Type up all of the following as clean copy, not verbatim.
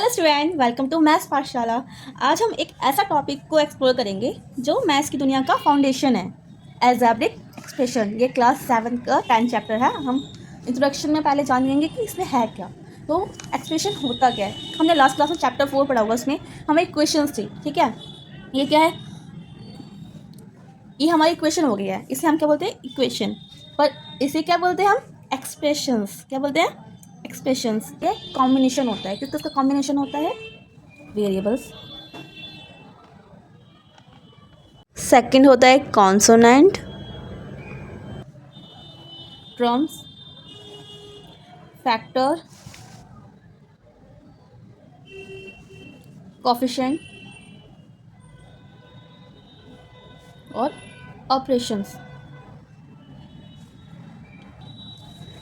Hello student, welcome to maths Pathshala. आज हम एक ऐसा टॉपिक को एक्सप्लोर करेंगे जो मैथ्स की दुनिया का फाउंडेशन है, एल्जेब्रिक एक्सप्रेशन। ये क्लास 7 का 10 चैप्टर है। हम इंट्रोडक्शन में पहले जान लेंगे कि इसमें है क्या, तो एक्सप्रेशन होता क्या है। हमने लास्ट क्लास में चैप्टर 4 पढ़ा हुआ, उसमें हमें इक्वेशंस थी, ठीक है। ये क्या है, ये हमारी इक्वेशन हो गई है, इसे हम क्या बोलते हैं, इक्वेशन। पर इसे क्या बोलते हैं हम, एक्सप्रेशंस। क्या बोलते हैं, एक्सप्रेशंस। ये कॉम्बिनेशन होता है, किस किस का कॉम्बिनेशन होता है, वेरिएबल्स। सेकंड होता है कॉन्सोनेंट, टर्म्स, फैक्टर, कोफिशिएंट और ऑपरेशंस।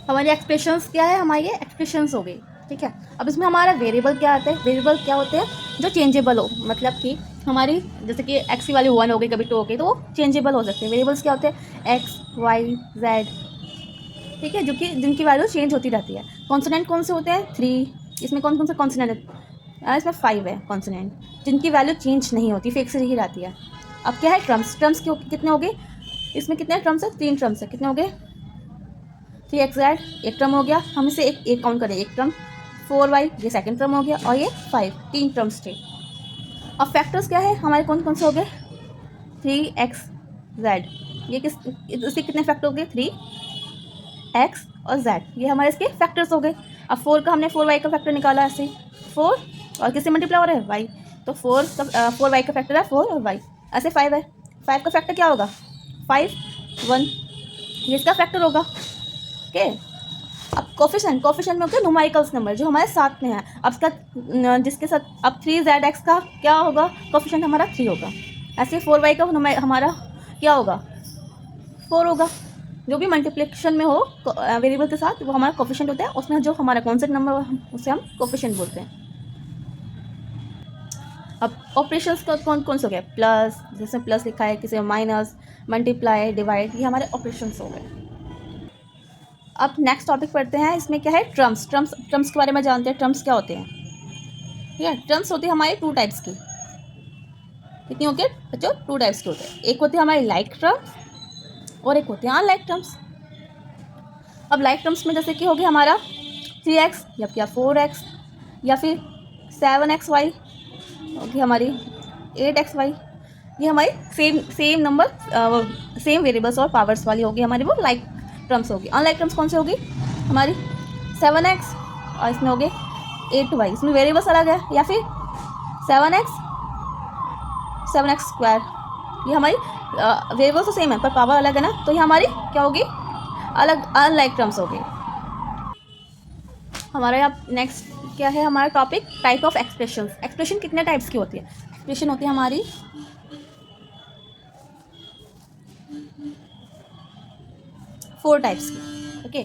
हमारी एक्सप्रेशंस क्या है, हमारी ये एक्सप्रेशंस हो गई, ठीक है। अब इसमें हमारा वेरिएबल क्या आता है, वेरिएबल क्या होते हैं, जो चेंजेबल हो, मतलब कि हमारी जैसे कि एक्स की वैल्यू 1 हो गई, कभी 2 हो गई, तो वो चेंजेबल हो सकते हैं। वेरिएबल्स क्या होते हैं, एक्स, वाई, जेड, ठीक है, जो कि जिनकी वैल्यू चेंज होती रहती है। कॉन्सोनेंट कौन से होते हैं, 3। इसमें कौन कौन से कॉन्सोनेंट है, इसमें 5 है कॉन्सोनेंट, जिनकी वैल्यू चेंज नहीं होती, फिक्स ही रहती है। अब क्या है, ट्रम्स। ट्रम्स कितने हो गए, इसमें कितने ट्रम्स है, 3 ट्रम्स है। कितने हो गए, 3x एक टर्म हो गया, हम इसे एक काउंट करें, एक टर्म। 4y ये सेकंड टर्म हो गया, और ये 5, 3 टर्म्स थे। अब फैक्टर्स क्या है हमारे, कौन कौन से हो गए, 3x ये किस, इसके कितने फैक्टर हो गए, 3x और z, ये हमारे इसके फैक्टर्स हो गए। अब 4 का हमने 4y का फैक्टर निकाला, ऐसे 4 और किससे मल्टीप्लाई हो रहा है, y, तो 4y का फैक्टर है 4 और y, ऐसे 5 है। 5 का फैक्टर क्या होगा, 5 1, ये इसका फैक्टर होगा, ओके। अब कोफिशिएंट में होगा न्यूमेरिकल्स नंबर जो हमारे साथ में है। अब इसका जिसके साथ, अब 3zx का क्या होगा, कोफिशिएंट हमारा 3 होगा। ऐसे 4y का हमारा क्या होगा, 4 होगा। जो भी मल्टीप्लिकेशन में हो वेरिएबल के साथ, वो हमारा कोफिशिएंट होता है। उसमें जो हमारा कॉन्सेप्ट नंबर, उसे हम कोफिशिएंट बोलते हैं। अब ऑपरेशंस का कौन कौन से हो गए, प्लस, जैसे प्लस लिखा है, किसी में माइनस, मल्टीप्लाई, डिवाइड, ये हमारे ऑपरेशंस हो गए। अब नेक्स्ट टॉपिक पढ़ते हैं, इसमें क्या है, ट्रम्स। ट्रम्स के बारे में जानते हैं, ट्रम्स क्या होते हैं, ठीक है। ट्रम्स होती है हमारे 2 टाइप्स की। कितनी होती है बच्चों, 2 टाइप्स की होते हैं। एक होती है हमारी लाइक ट्रम्स और एक होते हैं अनलाइक ट्रम्स। अब लाइक ट्रम्स में जैसे कि हो गया हमारा 3x या फिर 4x या फिर 7xy, होगी हमारी 8xy, ये हमारी सेम नंबर, सेम वेरिएबल्स और पावर्स वाली होगी हमारी, वो लाइक ट्रम्स होगी। अनलाइक ट्रम्स कौन सी होगी, हमारी 7x और इसमें हो गए 8y, इसमें वेरिएबल्स अलग है, या फिर 7x स्क्वायर, ये हमारी वेरिएबल्स तो सेम है पर पावर अलग है ना, तो ये हमारी क्या होगी, अलग अनलाइक ट्रम्स होगी। हमारा यहाँ नेक्स्ट क्या है, हमारा topic type of expressions. Expression कितने टाइप्स की होती है, एक्सप्रेशन होती है हमारी 4 टाइप्स की, ओके।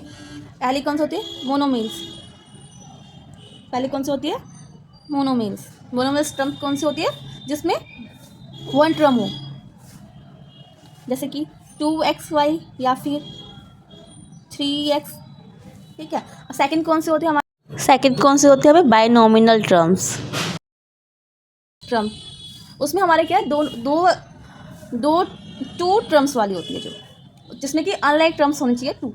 पहली कौन सी होती है, मोनोमिल्स। पहली कौन सी होती है, मोनोमिल्स। मोनोमिल्स टर्म कौन सी होती है, जिसमें 1 टर्म हो, जैसे कि 2xy या फिर 3x, ठीक है। और सेकंड कौन सी होती है हमारी, सेकंड कौन सी होती है हमें, बायनॉमिनल ट्रम्स। ट्रम उसमें हमारे क्या है, दो दो दो 2 टर्म्स वाली होती है, जो जिसमें कि अनलाइक टर्म्स होनी चाहिए 2।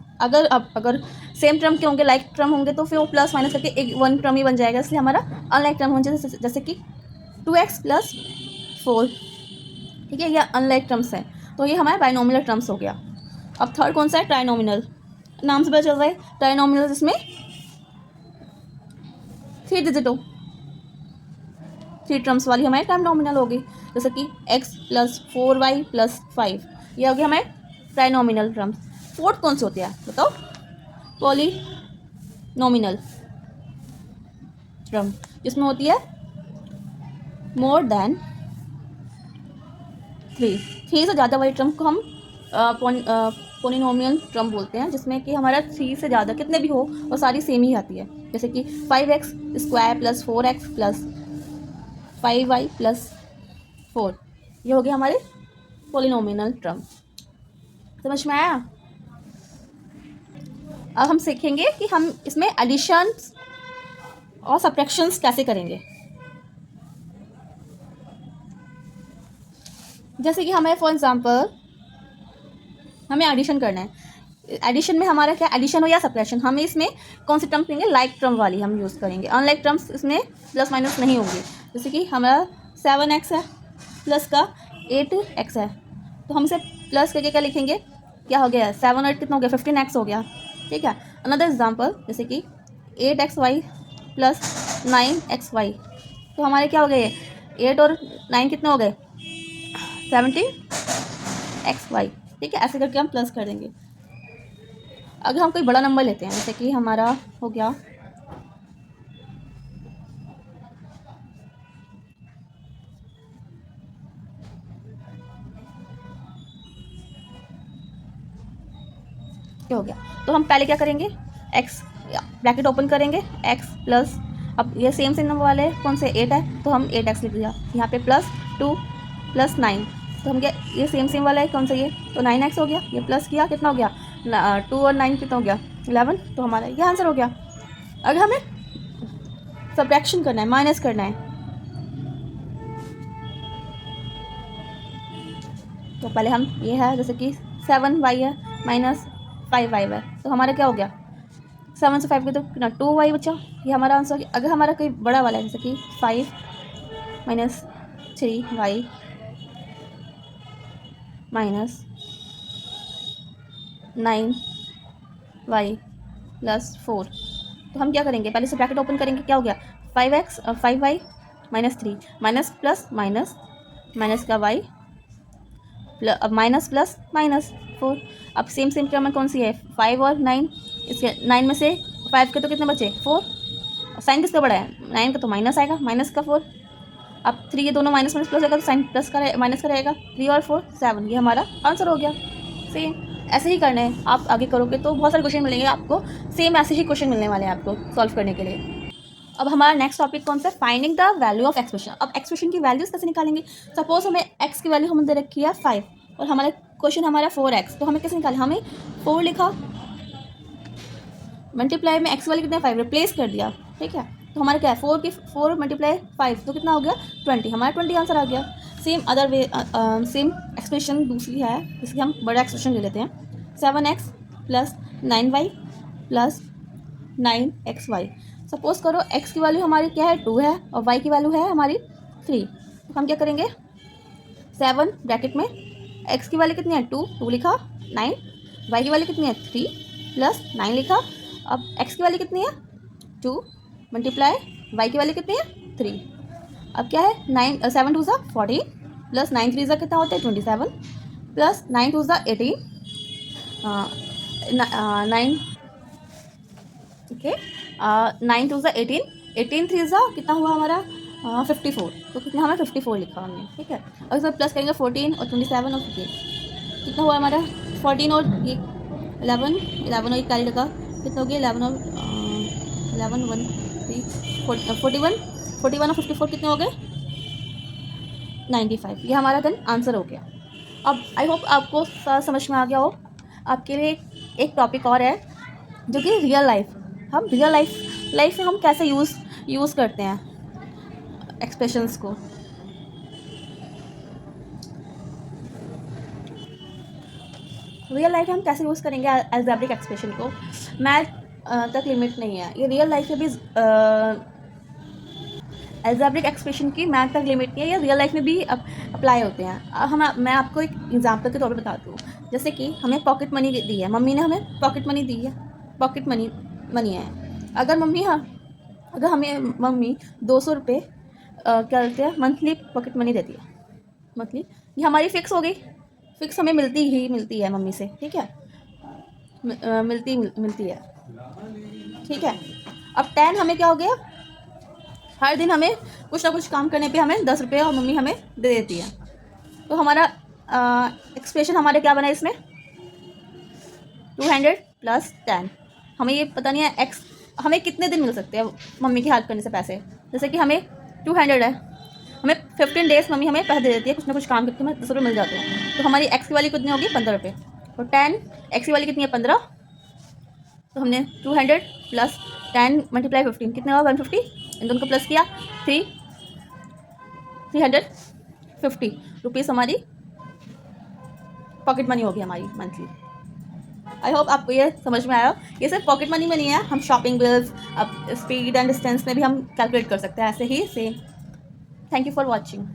अगर सेम टर्म के होंगे, लाइक टर्म होंगे, तो फिर वो प्लस माइनस करके एक 1 टर्म ही बन जाएगा, इसलिए हमारा अनलाइक टर्म होना चाहिए, जैसे कि 2x + 4, ठीक है, ये अनलाइक टर्म्स हैं। तो ये हमारा बायनॉमिनल टर्म्स हो गया। अब थर्ड कौन सा है, ट्राइनॉमिनल। नाम से पता चल रहा है ट्राइनॉमिनल, जिसमें 3 डिजिट हो, 3 टर्म्स वाली हमारे ट्राइनॉमिनल होगी, जैसे कि x + 4y + 5, ये हो गया हमारे ट्राइनॉमिनल टर्म्स। फोर्थ कौन सी होती है बताओ, पॉलीनॉमिनल टर्म, जिसमें होती है मोर देन 3 से ज़्यादा वाली टर्म को हम पॉलीनॉमियल टर्म बोलते हैं, जिसमें कि हमारा 3 से ज़्यादा कितने भी हो वो सारी सेम ही आती है, जैसे कि 5x² + 4x + 5y + 4, ये हो गया हमारे पॉलीनॉमिनल टर्म। समझ में आया। अब हम सीखेंगे कि हम इसमें एडिशंस और सब्ट्रैक्शंस कैसे करेंगे। जैसे कि हमें फॉर एग्जांपल हमें एडिशन करना है, एडिशन में हमारा क्या, एडिशन हो या सब्ट्रैक्शन, हमें इसमें कौन सी टर्म लेंगे, लाइक टर्म वाली हम यूज़ करेंगे, अनलाइक टर्म्स इसमें प्लस माइनस नहीं होंगे। जैसे कि हमारा 7x है प्लस का 8x है, तो हम इसे प्लस करके क्या लिखेंगे, क्या हो गया 7 और 8 कितना हो गया 15x हो गया, ठीक है। अनदर एग्जाम्पल जैसे कि 8xy प्लस 9xy, तो हमारे क्या हो गए 8 और 9 कितने हो गए 17xy, ठीक है। ऐसे करके हम प्लस कर देंगे। अगर हम कोई बड़ा नंबर लेते हैं, जैसे कि हमारा हो गया क्या हो गया, तो हम पहले क्या करेंगे, x ब्रैकेट ओपन करेंगे, x प्लस, अब ये सेम नंबर वाले कौन से 8 है, तो हम 8x लिख दिया, यहाँ पे प्लस 2 प्लस 9, तो हम क्या, ये सेम वाला है कौन सा ये, तो 9x हो गया, ये प्लस किया कितना हो गया 2 और 9 कितना हो गया 11, तो हमारा ये आंसर हो गया। अगर हमें सब्ट्रैक्शन करना है, माइनस करना है, तो पहले हम ये है जैसे कि 7y है माइनस 5y है, तो हमारा क्या हो गया 7 से 5 के तो कितना 2y बचा, ये हमारा आंसर हो गया। अगर हमारा कोई बड़ा वाला है जैसे कि 5 minus 3y minus 9y plus 4, तो हम क्या करेंगे, पहले से ब्रैकेट ओपन करेंगे, क्या हो गया 5x और 5y minus 3, minus plus minus, minus का y अब माइनस प्लस माइनस 4, अब सेम टर्म कौन सी है 5 और 9, इसके 9 में से 5 के तो कितने बचे 4, साइन किसका बड़ा है 9 का, तो माइनस आएगा, माइनस का 4, अब 3 ये दोनों माइनस माइनस प्लस होगा, तो साइन प्लस का माइनस का रहेगा, 3 और 4 7, ये हमारा आंसर हो गया। सेम ऐसे ही करना है, आप आगे करोगे तो बहुत सारे क्वेश्चन मिलेंगे आपको, सेम ऐसे ही क्वेश्चन मिलने वाले हैं आपको सॉल्व करने के लिए। अब हमारा नेक्स्ट टॉपिक कौन सा है, finding the value of expression. अब एक्सप्रेशन की वैल्यूज कैसे निकालेंगे, सपोज हमें x की वैल्यू हमें दे रखी है 5 और हमारा क्वेश्चन हमारा 4x, तो हमें कैसे निकालें, हमें 4 लिखा, मल्टीप्लाई में x वाली कितना 5 रिप्लेस कर दिया, ठीक है, तो हमारा क्या है 4 की 4 मल्टीप्लाई 5 तो कितना हो गया 20, हमारा 20 आंसर आ गया। Same other way same expression दूसरी है, जिसकी हम बड़ा एक्सप्रेशन ले लेते हैं 7x plus 9y plus 9xy। Suppose करो x की वैल्यू हमारी क्या है 2 है और y की वैल्यू है हमारी 3, तो हम क्या करेंगे 7 ब्रैकेट में x की वैल्यू कितनी है 2 लिखा, 9 y की वैल्यू कितनी है 3 प्लस 9 लिखा, अब x की वैल्यू कितनी है 2 मल्टीप्लाई y की वैल्यू कितनी है 3, अब क्या है 9 7 2 सा 14 प्लस 9 3 सा कितना होता है 27 प्लस 9 2 सा 18 9 ओके 9 टू ज़ा 18 18 3 ज़ा कितना हुआ हमारा 54, तो कितना हमें 54 लिखा हमने, ठीक है। और इसमें प्लस करेंगे 14 और 27 और 15, कितना हुआ हमारा 14 और ये 11 और एक कैरी लगा, कितना हो गया 11 और 11 1 3 41 और 54 कितने हो गए 95, ये हमारा देन आंसर हो गया। अब आई होप आपको समझ में आ गया हो। आपके लिए एक टॉपिक और है जो कि रियल लाइफ, हम रियल लाइफ में हम कैसे यूज़ करते हैं एक्सप्रेशंस को। रियल लाइफ में हम कैसे यूज़ करेंगे अलजेब्रिक एक्सप्रेशन को, मैथ तक लिमिट नहीं है, ये रियल लाइफ में भी अलजेब्रिक एक्सप्रेशन की मैथ तक लिमिट नहीं है, ये रियल लाइफ में भी अप्लाई होते हैं। मैं आपको एक एग्जांपल के तौर पर बताती हूँ, जैसे कि हमें पॉकेट मनी दी है, मम्मी ने हमें पॉकेट मनी दी है, पॉकेट मनी है। अगर हमें मम्मी 200 रुपये क्या करते हैं मंथली पॉकेट मनी देती है, मंथली, ये हमारी फ़िक्स हो गई, फ़िक्स हमें मिलती है मम्मी से, ठीक है, मिलती है, ठीक है। अब 10 हमें क्या हो गया, हर दिन हमें कुछ ना कुछ काम करने पे हमें 10 रुपये और मम्मी हमें दे देती है, तो हमारा एक्सप्रेशन हमारे क्या बना है इसमें 200 प्लस 10, हमें ये पता नहीं है एक्स हमें कितने दिन मिल सकते हैं मम्मी की हेल्प करने से पैसे, जैसे कि हमें 200 है, हमें 15 डेज़ मम्मी हमें पैसे दे देती है, कुछ ना कुछ काम करके हमें 10 रुपये मिल जाते हैं, तो हमारी एक्स की वाली कितनी होगी 15 रुपये, और 10 एक्स की वाली कितनी है 15, तो हमने 200 प्लस 10 मल्टीप्लाई 15 कितने हुआ 150, इन दोनों को प्लस किया 350 रुपीज़ हमारी पॉकेट मनी होगी हमारी मंथली। आई होप आपको ये समझ में आया। ये सिर्फ पॉकेट मनी में नहीं है, हम शॉपिंग बिल्स, अब स्पीड एंड डिस्टेंस में भी हम कैलकुलेट कर सकते हैं ऐसे ही same. Thank you for watching.